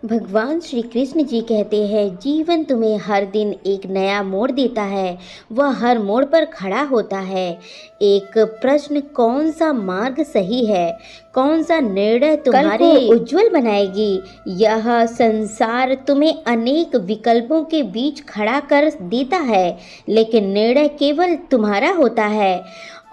भगवान श्री कृष्ण जी कहते हैं, जीवन तुम्हें हर दिन एक नया मोड़ देता है। वह हर मोड़ पर खड़ा होता है। एक प्रश्न, कौन सा मार्ग सही है, कौन सा निर्णय तुम्हारे उज्जवल बनाएगी। यह संसार तुम्हें अनेक विकल्पों के बीच खड़ा कर देता है, लेकिन निर्णय केवल तुम्हारा होता है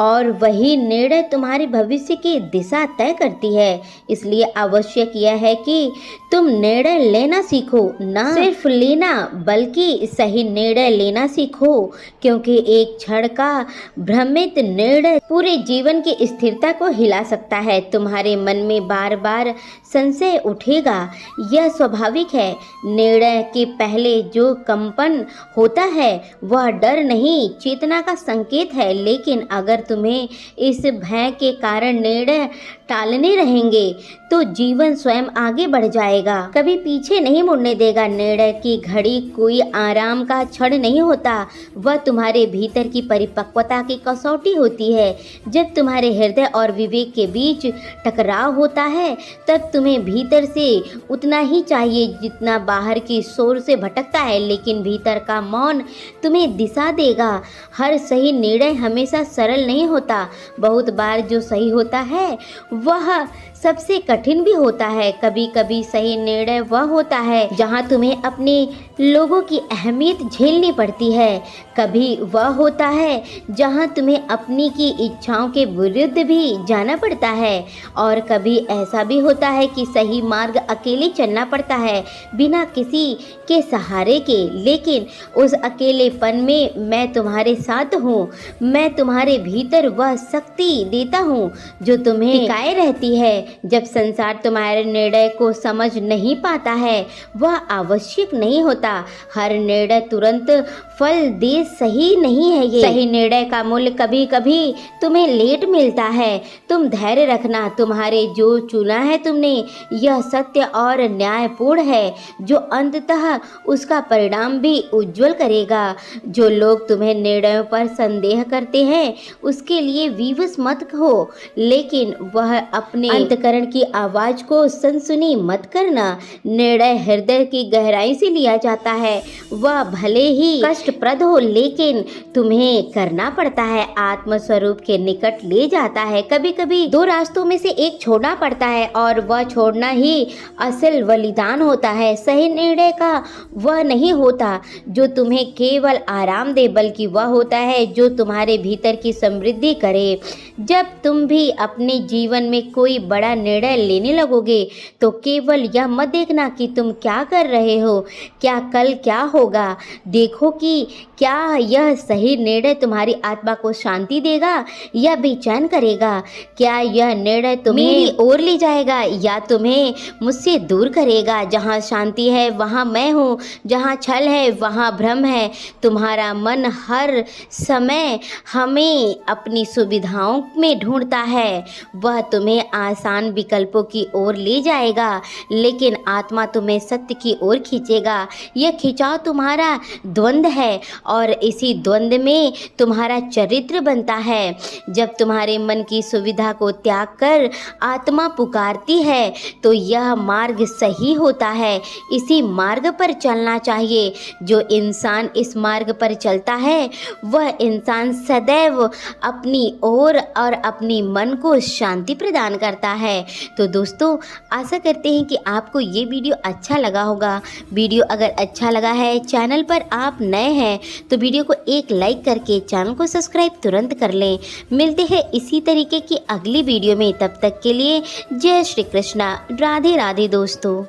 और वही निर्णय तुम्हारे भविष्य की दिशा तय करती है। इसलिए आवश्यक यह है कि तुम निर्णय लेना सीखो, ना सिर्फ लेना बल्कि सही निर्णय लेना सीखो, क्योंकि एक क्षण का भ्रमित निर्णय पूरे जीवन की स्थिरता को हिला सकता है। तुम्हारे मन में बार बार संशय उठेगा, यह स्वाभाविक है। निर्णय के पहले जो कंपन होता है वह डर नहीं, चेतना का संकेत है। लेकिन अगर तुम्हें इस भय के कारण निर्णय टालने रहेंगे तो जीवन स्वयं आगे बढ़ जाएगा, कभी पीछे नहीं मुड़ने देगा। निर्णय की घड़ी कोई आराम का क्षण नहीं होता, वह तुम्हारे भीतर की परिपक्वता की कसौटी होती है। जब तुम्हारे हृदय और विवेक के बीच टकराव होता है तब तुम्हें भीतर से उतना ही चाहिए जितना बाहर की शोर से भटकता है, लेकिन भीतर का मौन तुम्हें दिशा देगा। हर सही निर्णय हमेशा सरल नहीं होता, बहुत बार जो सही होता है वह सबसे कठिन भी होता है। कभी कभी सही निर्णय वह होता है जहां तुम्हें अपने लोगों की अहमियत झेलनी पड़ती है। कभी वह होता है जहां तुम्हें अपनी की इच्छाओं के विरुद्ध भी जाना पड़ता है, और कभी ऐसा भी होता है कि सही मार्ग अकेले चलना पड़ता है, बिना किसी के सहारे के। लेकिन उस अकेलेपन में मैं तुम्हारे साथ हूँ। मैं तुम्हारे भीतर वह शक्ति देता हूँ जो तुम्हें टिकाए रहती है। जब संसार तुम्हारे निर्णय को समझ नहीं पाता है, वह आवश्यक नहीं होता। हर निर्णय तुरंत फल दे सही नहीं है। ये सही निर्णय का मूल्य कभी कभी तुम्हें लेट मिलता है। तुम धैर्य रखना, तुम्हारे जो चुना है तुमने यह सत्य और न्यायपूर्ण है, जो अंततः उसका परिणाम भी उज्जवल करेगा। जो लोग तुम्हें निर्णयों पर संदेह करते हैं उसके लिए विवश मत हो, लेकिन वह अपने अंतकरण की आवाज को सनसनी मत करना। निर्णय हृदय की गहराई से लिया जाता है, वह भले ही कष्टप्रद हो लेकिन तुम्हें करना पड़ता है, आत्म स्वरूप के निकट ले जाता है। कभी कभी दो रास्तों में से एक छोड़ना पड़ता है और वह छोड़ना ही असल बलिदान होता है। सही निर्णय का वह नहीं होता जो तुम्हें केवल आराम दे, बल्कि वह होता है जो तुम्हारे भीतर की समृद्धि करे। जब तुम भी अपने जीवन में कोई बड़ा निर्णय लेने लगोगे तो केवल यह मत देखना कि तुम क्या कर रहे हो, क्या कल क्या होगा। देखो कि क्या यह सही निर्णय तुम्हारी आत्मा को शांति देगा या बेचैन करेगा। क्या यह निर्णय तुम्हें मेरी ओर ले जाएगा या तुम्हें मुझसे दूर करेगा। जहाँ शांति है वहाँ मैं हूँ, जहाँ छल है वहाँ भ्रम है। तुम्हारा मन हर समय हमें अपनी सुविधाओं में ढूंढता है, वह तुम्हें आसान विकल्पों की ओर ले जाएगा, लेकिन आत्मा तुम्हें सत्य की ओर खींचेगा। यह खिंचाव तुम्हारा द्वंद्व है और इसी द्वंद्व में तुम्हारा चरित्र बनता है। जब तुम्हारे मन की सुविधा को त्याग कर आत्मा पुकारती है तो यह मार्ग सही होता है। इसी मार्ग पर चलना चाहिए। जो इंसान इस मार्ग पर चलता है वह इंसान सदैव अपनी ओर और अपनी मन को शांति प्रदान करता है। तो दोस्तों, आशा करते हैं कि आपको ये वीडियो अच्छा लगा होगा। वीडियो अगर अच्छा लगा है, चैनल पर आप नए हैं तो वीडियो को एक लाइक करके चैनल को सब्सक्राइब तुरंत कर लें। मिलते हैं इसी तरीके की अगली वीडियो में, तब तक के लिए जय श्री कृष्णा, राधे राधे दोस्तों।